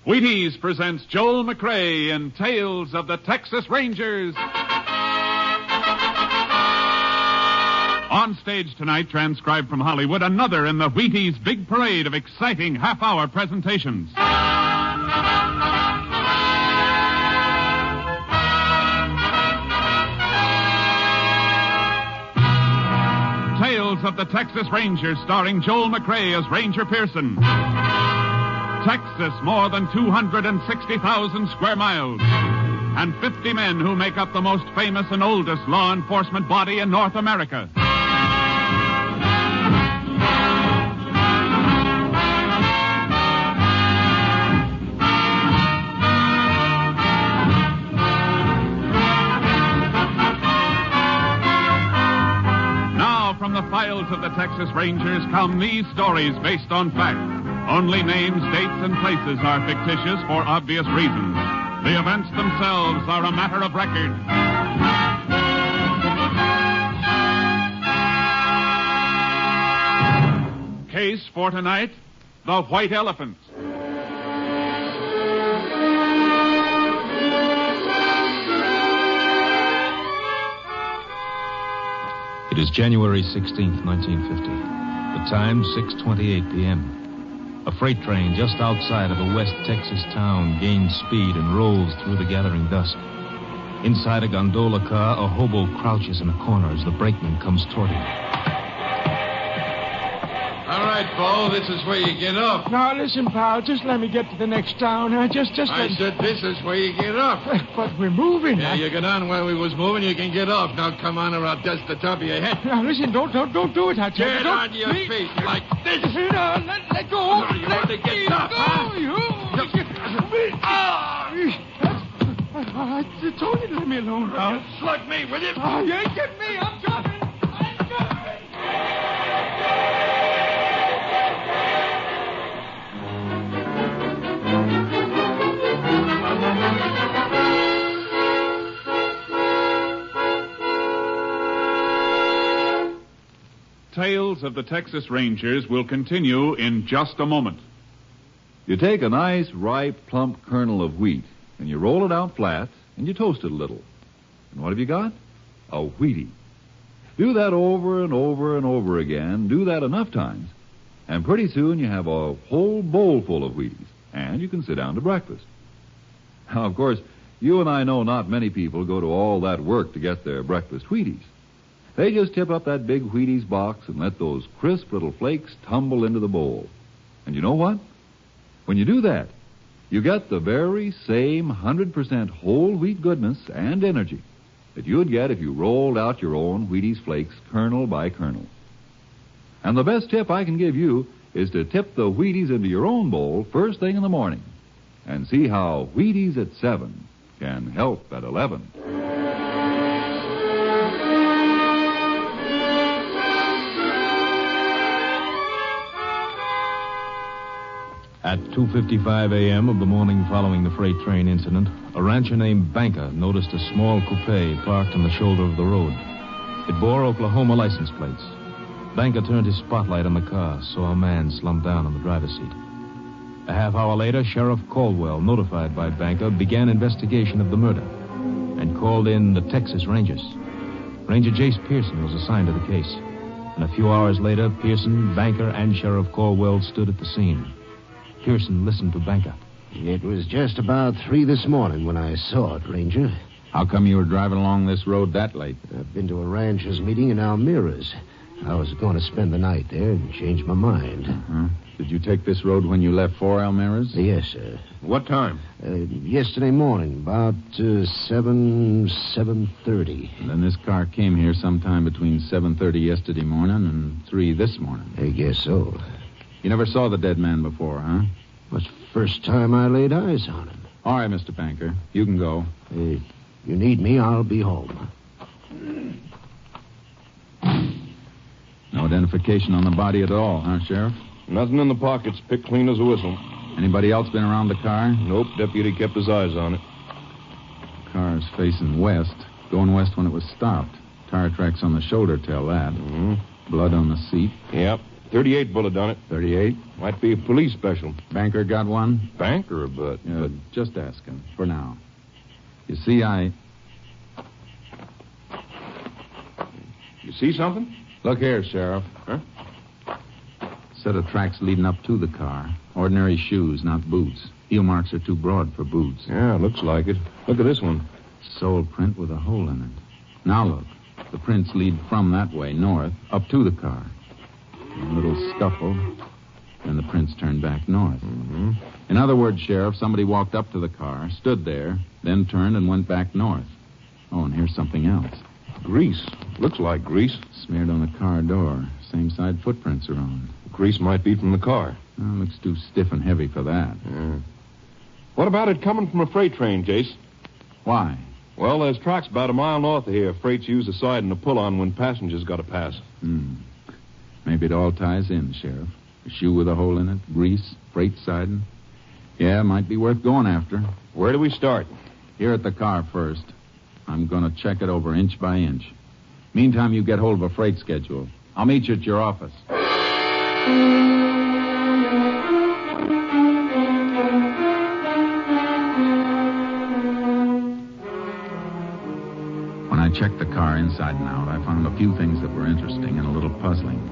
Wheaties presents Joel McRae in Tales of the Texas Rangers. On stage tonight, transcribed from Hollywood, another in the Wheaties big parade of exciting half-hour presentations. Tales of the Texas Rangers, starring Joel McRae as Ranger Pearson. Texas, more than 260,000 square miles. And 50 men who make up the most famous and oldest law enforcement body in North America. Now, from the files of the Texas Rangers come these stories based on fact. Only names, dates, and places are fictitious for obvious reasons. The events themselves are a matter of record. Case for tonight, the White Elephant. It is January 16th, 1950. The time, 6:28 p.m. A freight train just outside of a West Texas town gains speed and rolls through the gathering dusk. Inside a gondola car, a hobo crouches in a corner as the brakeman comes toward him. All right, Bo, this is where you get off. Now, listen, pal, just let me get to the next town. I said this is where you get off. But we're moving. Yeah, you get on where we was moving, you can get off. Now, come on, or I'll dust the top of your head. Now, listen, don't do it, I tell you. Get on your feet like this. No, let go. No, you want to get tough, huh? I told you to leave me alone, pal. Slug me, will you? Oh, you ain't getting me. I'm coming. Tales of the Texas Rangers will continue in just a moment. You take a nice, ripe, plump kernel of wheat, and you roll it out flat, and you toast it a little. And what have you got? A Wheatie. Do that over and over and over again. Do that enough times, and pretty soon you have a whole bowl full of Wheaties, and you can sit down to breakfast. Now, of course, you and I know not many people go to all that work to get their breakfast Wheaties. They just tip up that big Wheaties box and let those crisp little flakes tumble into the bowl. And you know what? When you do that, you get the very same 100% whole wheat goodness and energy that you'd get if you rolled out your own Wheaties flakes kernel by kernel. And the best tip I can give you is to tip the Wheaties into your own bowl first thing in the morning and see how Wheaties at 7 can help at 11. At 2:55 a.m. of the morning following the freight train incident, a rancher named Banker noticed a small coupe parked on the shoulder of the road. It bore Oklahoma license plates. Banker turned his spotlight on the car, saw a man slumped down on the driver's seat. A half hour later, Sheriff Caldwell, notified by Banker, began investigation of the murder and called in the Texas Rangers. Ranger Jace Pearson was assigned to the case. And a few hours later, Pearson, Banker, and Sheriff Caldwell stood at the scene. Pearson listened to Banker. It was just about 3 this morning when I saw it, Ranger. How come you were driving along this road that late? I've been to a ranchers' meeting in Almira's. I was going to spend the night there and change my mind. Uh-huh. Did you take this road when you left for Almira's? Yes, sir. What time? Yesterday morning, about 7:30. And then this car came here sometime between 7:30 yesterday morning and 3 this morning. I guess so. You never saw the dead man before, huh? It's the first time I laid eyes on him. All right, Mr. Banker. You can go. You need me, I'll be home. No identification on the body at all, huh, Sheriff? Nothing in the pockets. Picked clean as a whistle. Anybody else been around the car? Nope. Deputy kept his eyes on it. Car's facing west. Going west when it was stopped. Tire tracks on the shoulder tell that. Mm-hmm. Blood on the seat. Yep. .38 bullet done it. 38. Might be a police special. Banker got one? Banker, but... Just asking, for now. You see, You see something? Look here, Sheriff. Huh? Set of tracks leading up to the car. Ordinary shoes, not boots. Heel marks are too broad for boots. Yeah, looks like it. Look at this one. Sole print with a hole in it. Now look. The prints lead from that way, north, up to the car. A little scuffle, then the prints turn back north. Mm-hmm. In other words, Sheriff, somebody walked up to the car, stood there, then turned and went back north. Oh, and here's something else. Grease. Looks like grease. Smeared on the car door. Same side footprints are on. Grease might be from the car. Oh, looks too stiff and heavy for that. Yeah. What about it coming from a freight train, Jace? Why? Well, there's tracks about a mile north of here. Freight's use a side and a pull-on when passengers got to pass. Maybe it all ties in, Sheriff. A shoe with a hole in it, grease, freight siding. Yeah, might be worth going after. Where do we start? Here at the car first. I'm going to check it over inch by inch. Meantime, you get hold of a freight schedule. I'll meet you at your office. When I checked the car inside and out, I found a few things that were interesting and a little puzzling.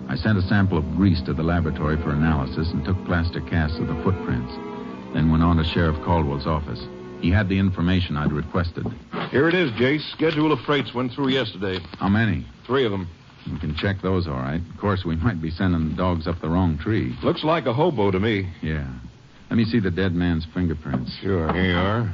I sent a sample of grease to the laboratory for analysis and took plaster casts of the footprints. Then went on to Sheriff Caldwell's office. He had the information I'd requested. Here it is, Jace. Schedule of freights went through yesterday. How many? 3 of them. We can check those, all right. Of course, we might be sending the dogs up the wrong tree. Looks like a hobo to me. Yeah. Let me see the dead man's fingerprints. Sure, here you are.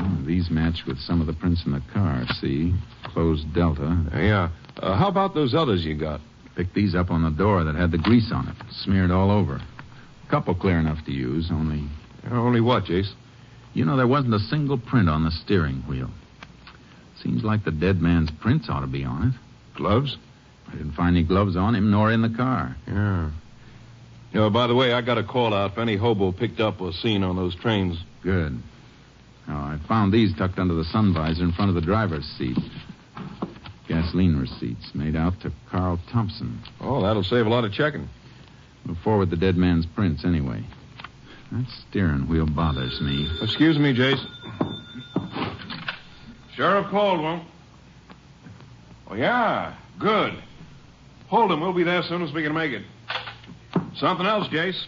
Oh, these match with some of the prints in the car, see? Closed delta. Yeah. How about those others you got? Picked these up on the door that had the grease on it, smeared all over. A couple clear enough to use, only... Only what, Jace? You know, there wasn't a single print on the steering wheel. Seems like the dead man's prints ought to be on it. Gloves? I didn't find any gloves on him, nor in the car. Yeah. You know, by the way, I got a call out if any hobo picked up or seen on those trains. Good. Now, I found these tucked under the sun visor in front of the driver's seat. Gasoline receipts made out to Carl Thompson. Oh, that'll save a lot of checking. We'll forward the dead man's prints anyway. That steering wheel bothers me. Excuse me, Jace. Sheriff Caldwell. Oh, yeah. Good. Hold him. We'll be there as soon as we can make it. Something else, Jace.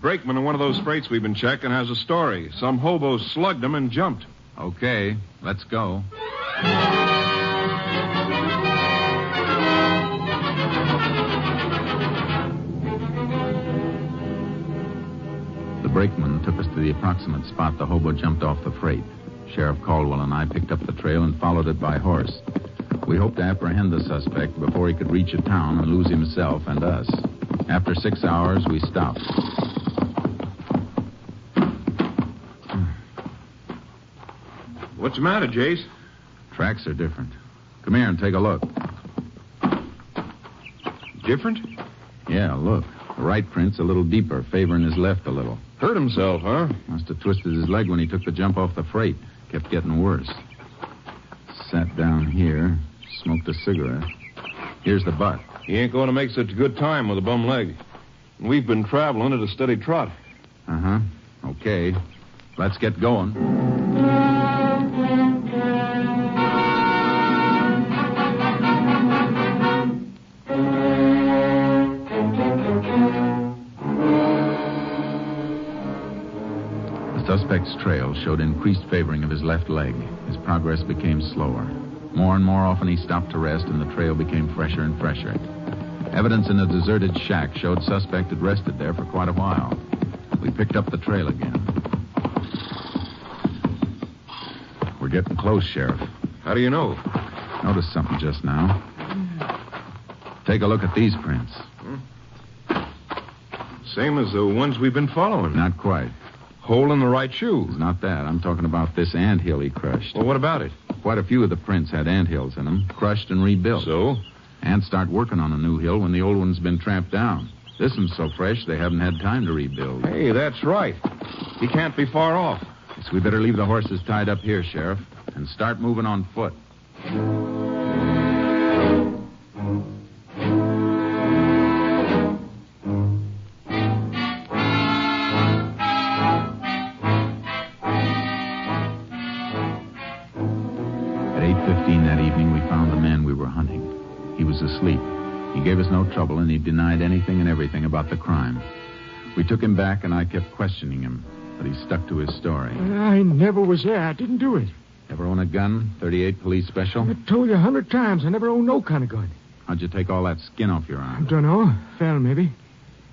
Brakeman of one of those freights we've been checking has a story. Some hobo slugged him and jumped. Okay, let's go. The brakeman took us to the approximate spot the hobo jumped off the freight. Sheriff Caldwell and I picked up the trail and followed it by horse. We hoped to apprehend the suspect before he could reach a town and lose himself and us. After 6 hours, we stopped. What's the matter, Jace? Tracks are different. Come here and take a look. Different? Yeah, look. The right print's a little deeper, favoring his left a little. Hurt himself, huh? Must have twisted his leg when he took the jump off the freight. Kept getting worse. Sat down here, smoked a cigarette. Here's the butt. He ain't going to make such a good time with a bum leg. We've been traveling at a steady trot. Uh-huh. Okay. Let's get going. The suspect's trail showed increased favoring of his left leg. His progress became slower. More and more often he stopped to rest, and the trail became fresher and fresher. Evidence in a deserted shack showed suspect had rested there for quite a while. We picked up the trail again. We're getting close, Sheriff. How do you know? Noticed something just now. Take a look at these prints. Same as the ones we've been following. Not quite. Hole in the right shoe. It's not that. I'm talking about this anthill he crushed. Well, what about it? Quite a few of the prints had anthills in them, crushed and rebuilt. So? Ants start working on a new hill when the old one's been tramped down. This one's so fresh they haven't had time to rebuild. Hey, that's right. He can't be far off. Guess we better leave the horses tied up here, Sheriff, and start moving on foot. were hunting. He was asleep. He gave us no trouble, and he denied anything and everything about the crime. We took him back, and I kept questioning him, but he stuck to his story. I never was there. I didn't do it. Ever own a gun? 38 police special? I told you 100 times I never owned no kind of gun. How'd you take all that skin off your I arm? don't know. Fell, maybe.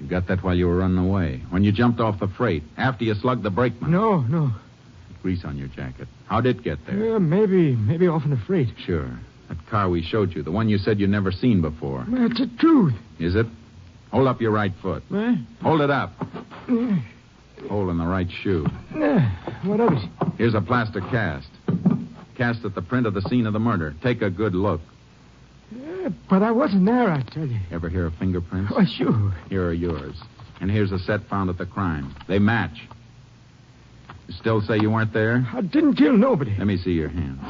You got that while you were running away. When you jumped off the freight, after you slugged the brakeman. No. Grease on your jacket. How'd it get there? Maybe off in the freight. Sure. That car we showed you, the one you said you'd never seen before. That's the truth. Is it? Hold up your right foot. Eh? Hold it up. Hole in the right shoe. What of it? Here's a plaster cast. Cast at the print of the scene of the murder. Take a good look. But I wasn't there, I tell you. Ever hear of fingerprints? Oh, sure. Here are yours. And here's a set found at the crime. They match. You still say you weren't there? I didn't kill nobody. Let me see your hands.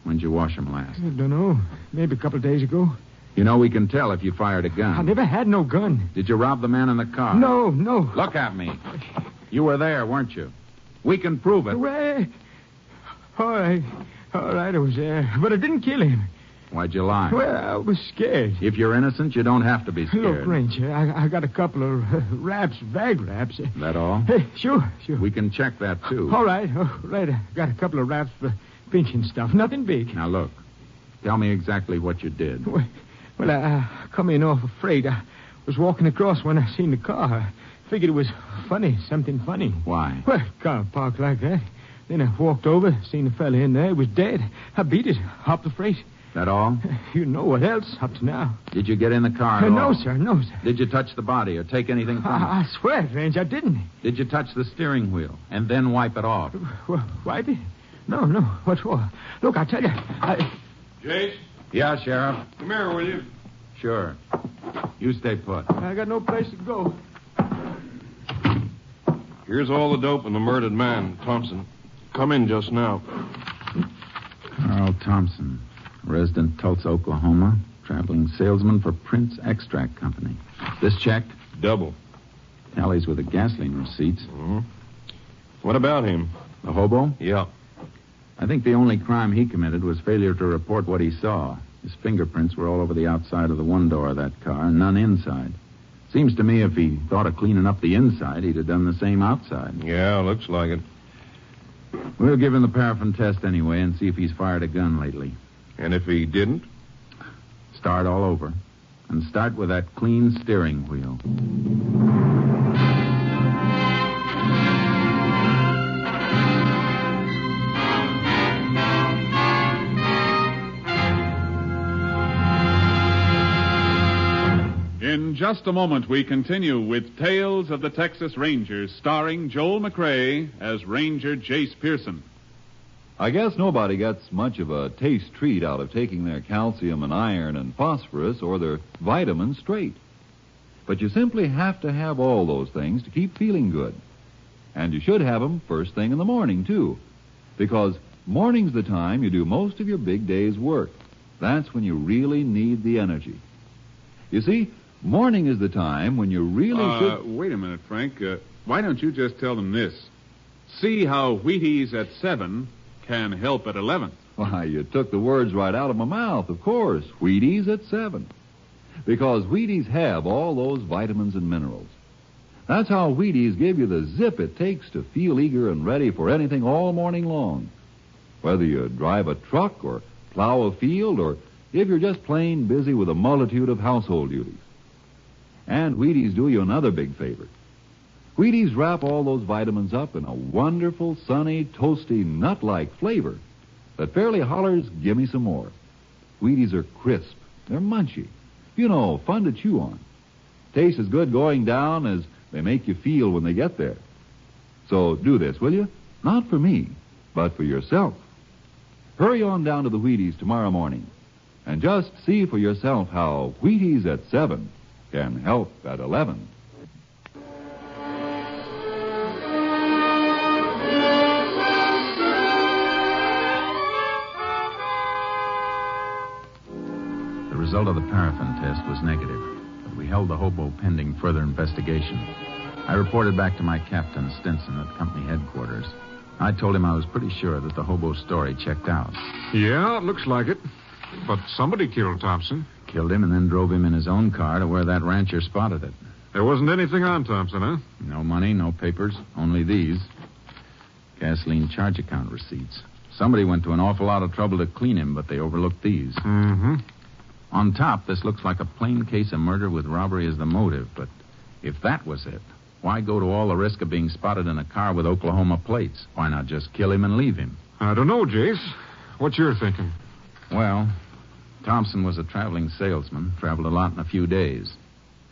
When'd you wash them last? I don't know. Maybe a couple of days ago. You know we can tell if you fired a gun. I never had no gun. Did you rob the man in the car? No. Look at me. You were there, weren't you? We can prove it. Well, all right, I was there. But I didn't kill him. Why'd you lie? Well, I was scared. If you're innocent, you don't have to be scared. Look, Ranger, I got a couple of bag wraps. That all? Hey, sure. We can check that, too. All right. I got a couple of wraps for pinching stuff. Nothing big. Now, look. Tell me exactly what you did. Well, I come in off a freight. I was walking across when I seen the car. I figured it was funny, something funny. Why? Well, car parked like that. Then I walked over, seen the fella in there. He was dead. I beat it, hopped the freight. That all? You know what else up to now. Did you get in the car at No, all? sir. Did you touch the body or take anything from it? I swear it, Range, I didn't. Did you touch the steering wheel and then wipe it off? Wipe it? No. What for? Look, I tell you, Jace, Yeah, Sheriff. come here, will you? Sure. You stay put. I got no place to go. Here's all the dope and the murdered man, Thompson. Come in just now. Carl Thompson, resident Tulsa, Oklahoma, traveling salesman for Prince Extract Company. This checked? Double. Tallies with the gasoline receipts. Mm-hmm. What about him? The hobo? Yeah. I think the only crime he committed was failure to report what he saw. His fingerprints were all over the outside of the one door of that car, none inside. Seems to me if he thought of cleaning up the inside, he'd have done the same outside. Yeah, looks like it. We'll give him the paraffin test anyway and see if he's fired a gun lately. And if he didn't? Start all over. And start with that clean steering wheel. In just a moment, we continue with Tales of the Texas Rangers, starring Joel McRae as Ranger Jace Pearson. I guess nobody gets much of a taste treat out of taking their calcium and iron and phosphorus or their vitamins straight. But you simply have to have all those things to keep feeling good. And you should have them first thing in the morning, too. Because morning's the time you do most of your big day's work. That's when you really need the energy. You see, morning is the time when you really should... Wait a minute, Frank. Why don't you just tell them this? See how Wheaties at 7 can help at 11. Why, you took the words right out of my mouth, of course. Wheaties at 7. Because Wheaties have all those vitamins and minerals. That's how Wheaties give you the zip it takes to feel eager and ready for anything all morning long. Whether you drive a truck or plow a field or if you're just plain busy with a multitude of household duties. And Wheaties do you another big favor. Wheaties wrap all those vitamins up in a wonderful, sunny, toasty, nut-like flavor that fairly hollers, give me some more. Wheaties are crisp. They're munchy. You know, fun to chew on. Tastes as good going down as they make you feel when they get there. So do this, will you? Not for me, but for yourself. Hurry on down to the Wheaties tomorrow morning and just see for yourself how Wheaties at 7 can help at 11. The result of the paraffin test was negative, but we held the hobo pending further investigation. I reported back to my captain, Stinson, at company headquarters. I told him I was pretty sure that the hobo's story checked out. Yeah, it looks like it. But somebody killed Thompson. Killed him and then drove him in his own car to where that rancher spotted it. There wasn't anything on Thompson, huh? No money, no papers, only these. Gasoline charge account receipts. Somebody went to an awful lot of trouble to clean him, but they overlooked these. Mm-hmm. On top, this looks like a plain case of murder with robbery as the motive, but if that was it, why go to all the risk of being spotted in a car with Oklahoma plates? Why not just kill him and leave him? I don't know, Jace. What's your thinking? Well, Thompson was a traveling salesman, traveled a lot in a few days.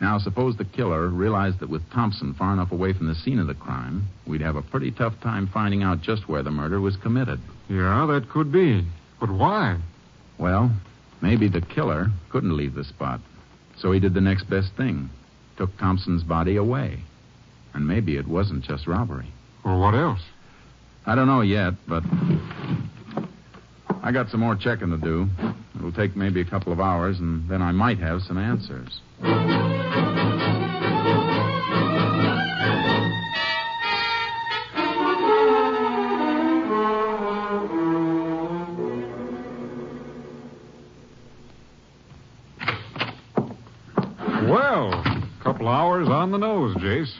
Now, suppose the killer realized that with Thompson far enough away from the scene of the crime, we'd have a pretty tough time finding out just where the murder was committed. Yeah, that could be. But why? Well, maybe the killer couldn't leave the spot. So he did the next best thing. Took Thompson's body away. And maybe it wasn't just robbery. Well, what else? I don't know yet, but I got some more checking to do. It'll take maybe a couple of hours, and then I might have some answers. Well, a couple hours on the nose, Jace.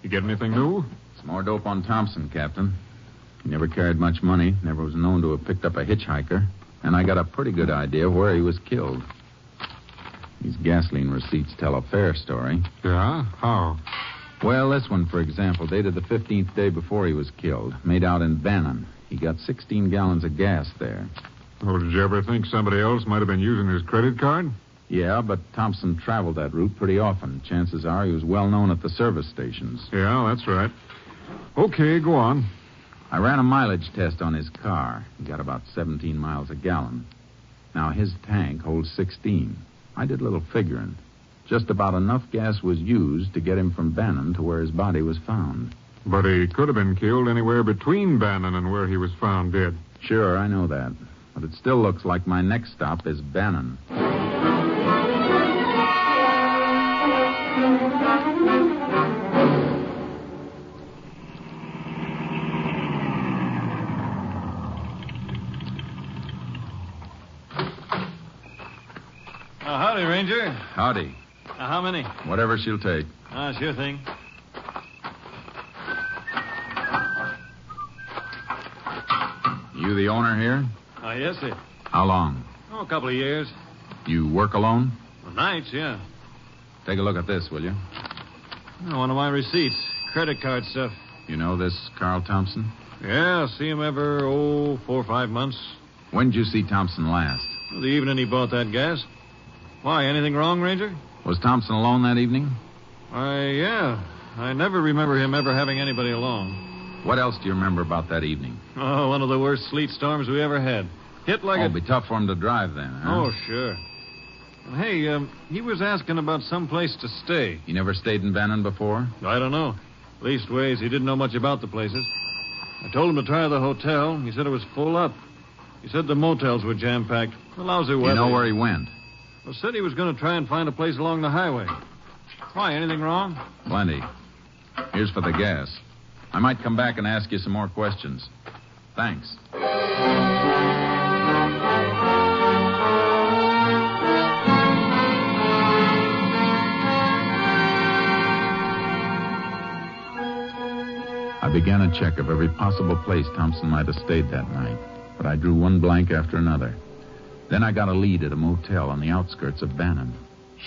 You get anything new? Some more dope on Thompson, Captain. He never carried much money, never was known to have picked up a hitchhiker, and I got a pretty good idea of where he was killed. These gasoline receipts tell a fair story. Yeah? How? Well, this one, for example, dated the 15th day before he was killed, made out in Bannon. He got 16 gallons of gas there. Oh, did you ever think somebody else might have been using his credit card? Yeah, but Thompson traveled that route pretty often. Chances are he was well known at the service stations. Yeah, that's right. Okay, go on. I ran a mileage test on his car. He got about 17 miles a gallon. Now, his tank holds 16. I did a little figuring. Just about enough gas was used to get him from Bannon to where his body was found. But he could have been killed anywhere between Bannon and where he was found dead. Sure, I know that. But it still looks like my next stop is Bannon. Howdy, Ranger. Howdy. How many? Whatever she'll take. Sure thing. You the owner here? Yes, sir. How long? A couple of years. You work alone? Nights, yeah. Take a look at this, will you? One of my receipts. Credit card stuff. You know this Carl Thompson? Yeah, see him every, 4 or 5 months. When did you see Thompson last? The evening he bought that gas. Why, anything wrong, Ranger? Was Thompson alone that evening? Yeah. I never remember him ever having anybody along. What else do you remember about that evening? One of the worst sleet storms we ever had. Hit like It'd be tough for him to drive then, huh? Oh, sure. Hey, he was asking about some place to stay. You never stayed in Bannon before? I don't know. Leastways, he didn't know much about the places. I told him to try the hotel. He said it was full up. He said the motels were jam-packed. The lousy weather. You know where he went? Well, said he was going to try and find a place along the highway. Why, anything wrong? Plenty. Here's for the gas. I might come back and ask you some more questions. Thanks. I began a check of every possible place Thompson might have stayed that night, but I drew one blank after another. Then I got a lead at a motel on the outskirts of Bannon.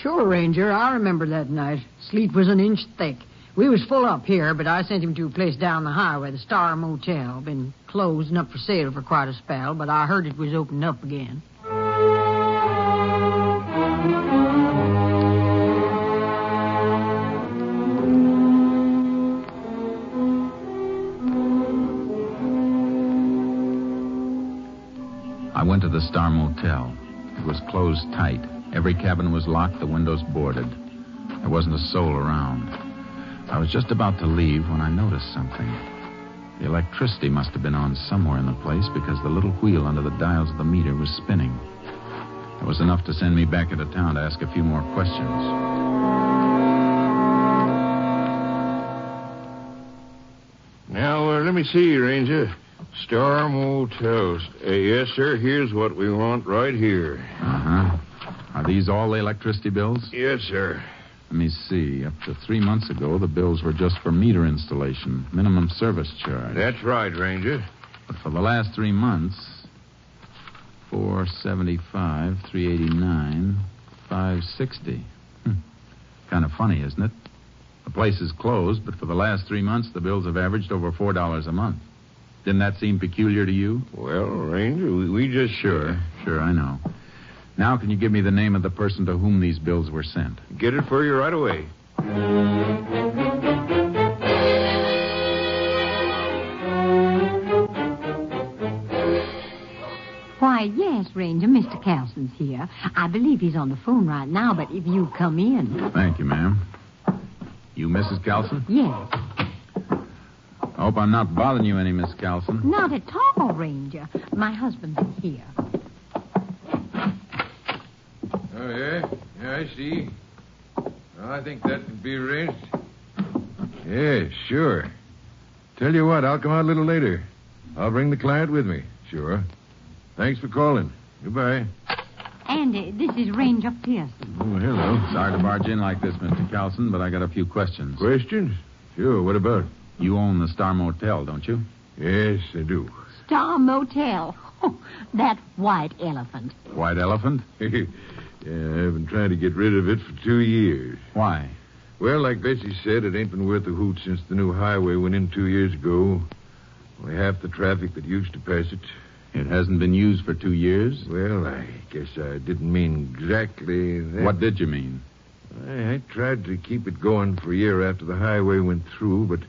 Sure, Ranger. I remember that night. Sleet was an inch thick. We was full up here, but I sent him to a place down the highway, the Star Motel. Been closed and up for sale for quite a spell, but I heard it was opened up again. I went to the Star Motel. It was closed tight. Every cabin was locked, the windows boarded. There wasn't a soul around. I was just about to leave when I noticed something. The electricity must have been on somewhere in the place because the little wheel under the dials of the meter was spinning. It was enough to send me back into town to ask a few more questions. Now, let me see, Ranger. Star Motels. Yes, sir. Here's what we want right here. Uh-huh. Are these all the electricity bills? Yes, sir. Let me see. Up to 3 months ago, the bills were just for meter installation, minimum service charge. That's right, Ranger. But for the last 3 months, $475, $389, $560. Kind of funny, isn't it? The place is closed, but for the last 3 months, the bills have averaged over $4 a month. Didn't that seem peculiar to you? Well, Ranger, we just... Sure, I know. Now, can you give me the name of the person to whom these bills were sent? Get it for you right away. Why, yes, Ranger. Mr. Carlson's here. I believe he's on the phone right now, but if you come in. Thank you, ma'am. You Mrs. Carlson? Yes. I hope I'm not bothering you any, Miss Carlson. Not at all, Ranger. My husband's here. Oh, yeah? Yeah, I see. Well, I think that can be arranged. Yeah, sure. Tell you what, I'll come out a little later. I'll bring the client with me. Sure. Thanks for calling. Goodbye. And this is Ranger Pearson. Oh, hello. Sorry to barge in like this, Mr. Carlson, but I got a few questions. Questions? Sure, what about? You own the Star Motel, don't you? Yes, I do. Star Motel. Oh, that white elephant. White elephant? Yeah, I've been trying to get rid of it for 2 years. Why? Well, like Bessie said, it ain't been worth a hoot since the new highway went in 2 years ago. Only half the traffic that used to pass it. It hasn't been used for 2 years? Well, I guess I didn't mean exactly that. What did you mean? I tried to keep it going for a year after the highway went through, but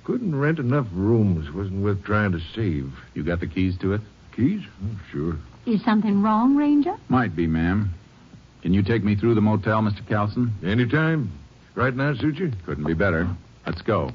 couldn't rent enough rooms. Wasn't worth trying to save. You got the keys to it? Keys? Oh, sure. Is something wrong, Ranger? Might be, ma'am. Can you take me through the motel, Mr. Carlson? Anytime. Right now, suit you? Couldn't be better. Let's go.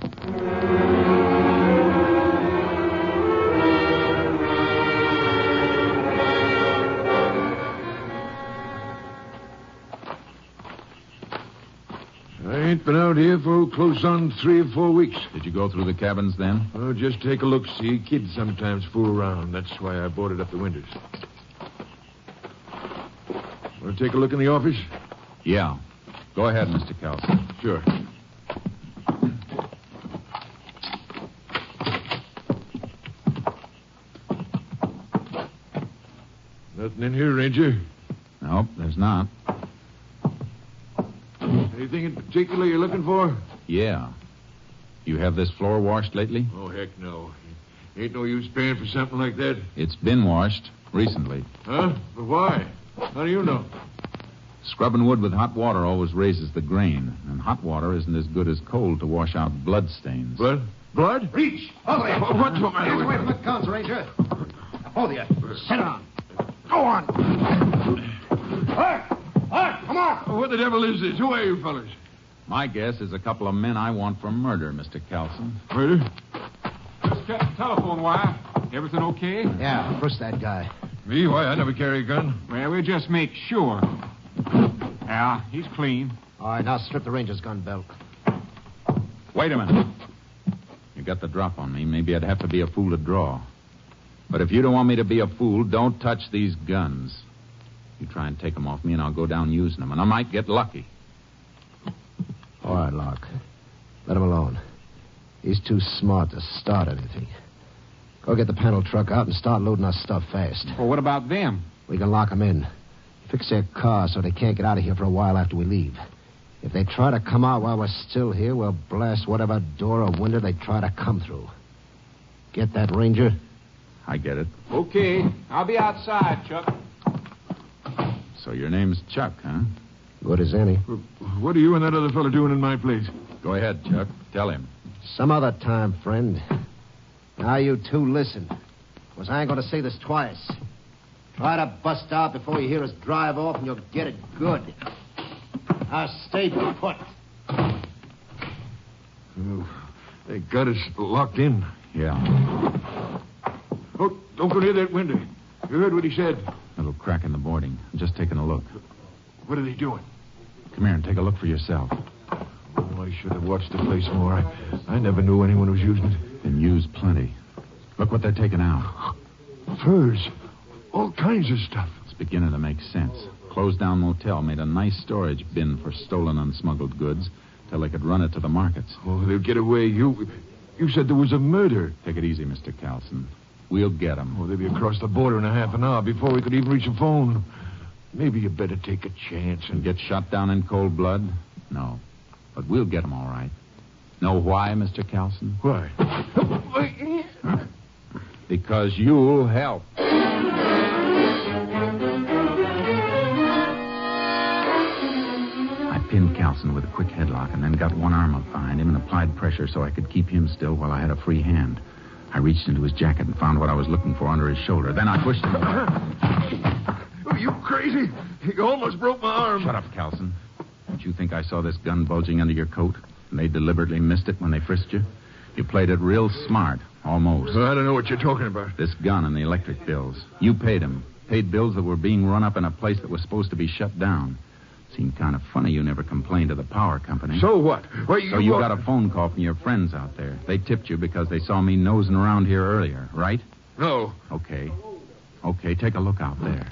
I ain't been out here for close on 3 or 4 weeks. Did you go through the cabins then? Oh, just take a look. See, kids sometimes fool around. That's why I boarded up the windows. Want to take a look in the office? Yeah. Go ahead, Mr. Carlson. Sure. Nothing in here, Ranger. Nope, there's not. Anything in particular you're looking for? Yeah. You have this floor washed lately? Oh, heck no. Ain't no use paying for something like that. It's been washed recently. Huh? But why? How do you know? Scrubbing wood with hot water always raises the grain, and hot water isn't as good as cold to wash out blood stains. Blood? Blood? Reach! Hold it! What's the matter Hands with away you? from the guns, Ranger. Hold you. Sit down. Go on. Come on. What the devil is this? Who are you fellas? My guess is a couple of men I want for murder, Mr. Carlson. Murder? Just check the telephone wire. Everything okay? Yeah, push that guy. Me? Why, I never carry a gun. Well, we'll just make sure. Yeah, he's clean. All right, now strip the Ranger's gun belt. Wait a minute. You got the drop on me. Maybe I'd have to be a fool to draw. But if you don't want me to be a fool, don't touch these guns. You try and take them off me, and I'll go down using them, and I might get lucky. All right, Locke. Let him alone. He's too smart to start anything. Go get the panel truck out and start loading our stuff fast. Well, what about them? We can lock them in. Fix their car so they can't get out of here for a while after we leave. If they try to come out while we're still here, we'll blast whatever door or window they try to come through. Get that, Ranger? I get it. Okay. I'll be outside, Chuck. So your name's Chuck, huh? Good as any. What are you and that other fella doing in my place? Go ahead, Chuck. Tell him. Some other time, friend. Now you two listen. Because I ain't going to say this twice. Try to bust out before you hear us drive off, and you'll get it good. Now stay put. Oh, they got us locked in. Yeah. Oh, don't go near that window. You heard what he said. Little crack in the boarding. I'm just taking a look. What are they doing? Come here and take a look for yourself. Oh, I should have watched the place more. I never knew anyone was using it. Been used plenty. Look what they're taking out. Furs. All kinds of stuff. It's beginning to make sense. Closed down motel made a nice storage bin for stolen and smuggled goods till they could run it to the markets. Oh, they'll get away. You said there was a murder. Take it easy, Mr. Carlson. We'll get them. Oh, they'll be across the border in a half an hour before we could even reach a phone. Maybe you better take a chance And get shot down in cold blood? No. But we'll get them all right. Know why, Mr. Carlson? Why? Because you'll help. I pinned Carlson with a quick headlock and then got one arm up behind him and applied pressure so I could keep him still while I had a free hand. I reached into his jacket and found what I was looking for under his shoulder. Then I pushed him. Are you crazy? You almost broke my arm. Shut up, Carlson. Don't you think I saw this gun bulging under your coat and they deliberately missed it when they frisked you? You played it real smart, almost. Well, I don't know what you're talking about. This gun and the electric bills. You paid them. Paid bills that were being run up in a place that was supposed to be shut down. Seemed kind of funny you never complained to the power company. So what? So you got a phone call from your friends out there. They tipped you because they saw me nosing around here earlier, right? No. Okay, take a look out there.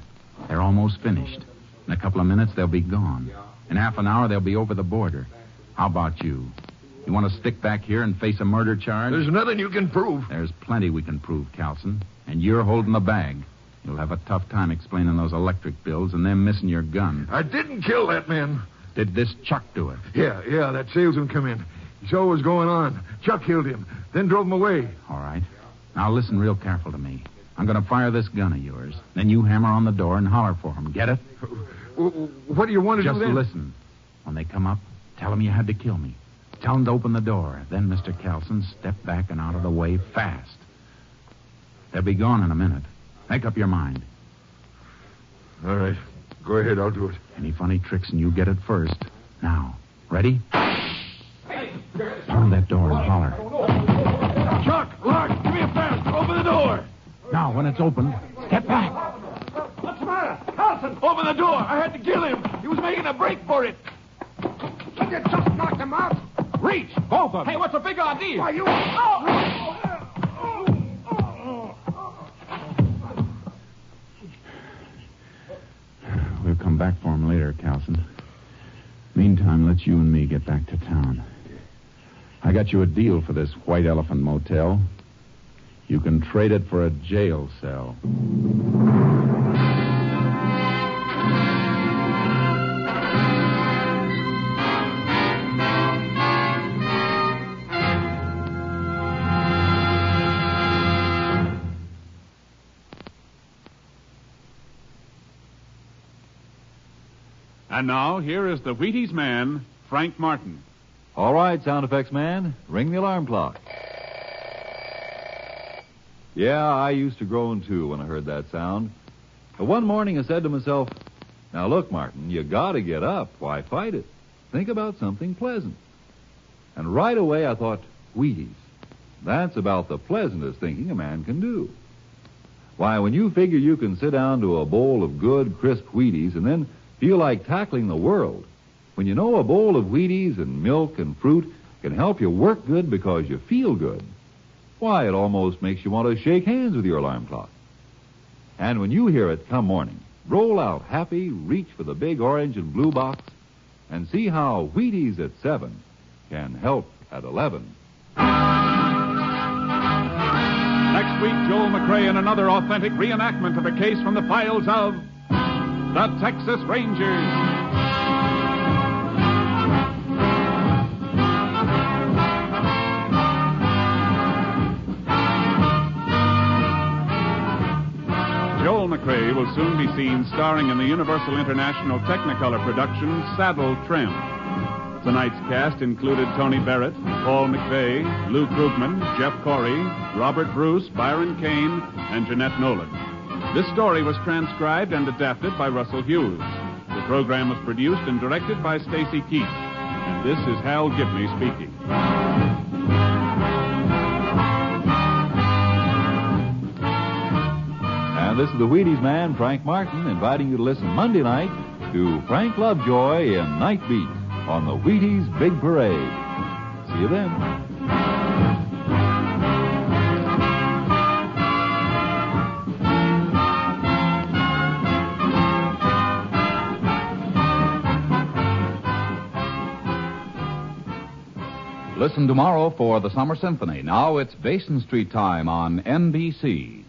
They're almost finished. In a couple of minutes, they'll be gone. In half an hour, they'll be over the border. How about you? You want to stick back here and face a murder charge? There's nothing you can prove. There's plenty we can prove, Carlson. And you're holding the bag. You'll have a tough time explaining those electric bills and them missing your gun. I didn't kill that man. Did this Chuck do it? Yeah, that salesman come in. He saw what was going on. Chuck killed him, then drove him away. All right. Now listen real careful to me. I'm going to fire this gun of yours. Then you hammer on the door and holler for him. Get it? What do you want to Just do then? listen. When they come up, tell them you had to kill me. Tell them to open the door. Then, Mr. Carlson, step back and out of the way fast. They'll be gone in a minute. Make up your mind. All right. Go ahead, I'll do it. Any funny tricks and you get it first. Now, ready? Pound that door and holler. Chuck, Lark, give me a fast. Open the door. Now, when it's open, step back. What's the matter? Carlson, open the door. I had to kill him. He was making a break for it. Did you just knock him out? Reach, both of them. Hey, what's the big idea? Why, you... We'll come back for him later, Carlson. Meantime, let's you and me get back to town. I got you a deal for this White Elephant Motel. You can trade it for a jail cell. And now, here is the Wheaties man, Frank Martin. All right, sound effects man, ring the alarm clock. Yeah, I used to groan, too, when I heard that sound. But one morning I said to myself, now look, Martin, you gotta get up. Why fight it? Think about something pleasant. And right away I thought, Wheaties. That's about the pleasantest thinking a man can do. Why, when you figure you can sit down to a bowl of good, crisp Wheaties and then feel like tackling the world, when you know a bowl of Wheaties and milk and fruit can help you work good because you feel good, why, it almost makes you want to shake hands with your alarm clock. And when you hear it come morning, roll out happy, reach for the big orange and blue box, and see how Wheaties at 7 can help at 11. Next week, Joel McRae in another authentic reenactment of a case from the files of the Texas Rangers. Joel McRae will soon be seen starring in the Universal International Technicolor production Saddle Tramp. Tonight's cast included Tony Barrett, Paul McVeigh, Lou Krugman, Jeff Corey, Robert Bruce, Byron Kane, and Jeanette Nolan. This story was transcribed and adapted by Russell Hughes. The program was produced and directed by Stacy Keach. And this is Hal Gibney speaking. And this is the Wheaties man, Frank Martin, inviting you to listen Monday night to Frank Lovejoy in Night Beat on the Wheaties Big Parade. See you then. Listen tomorrow for the Summer Symphony. Now it's Basin Street time on NBC.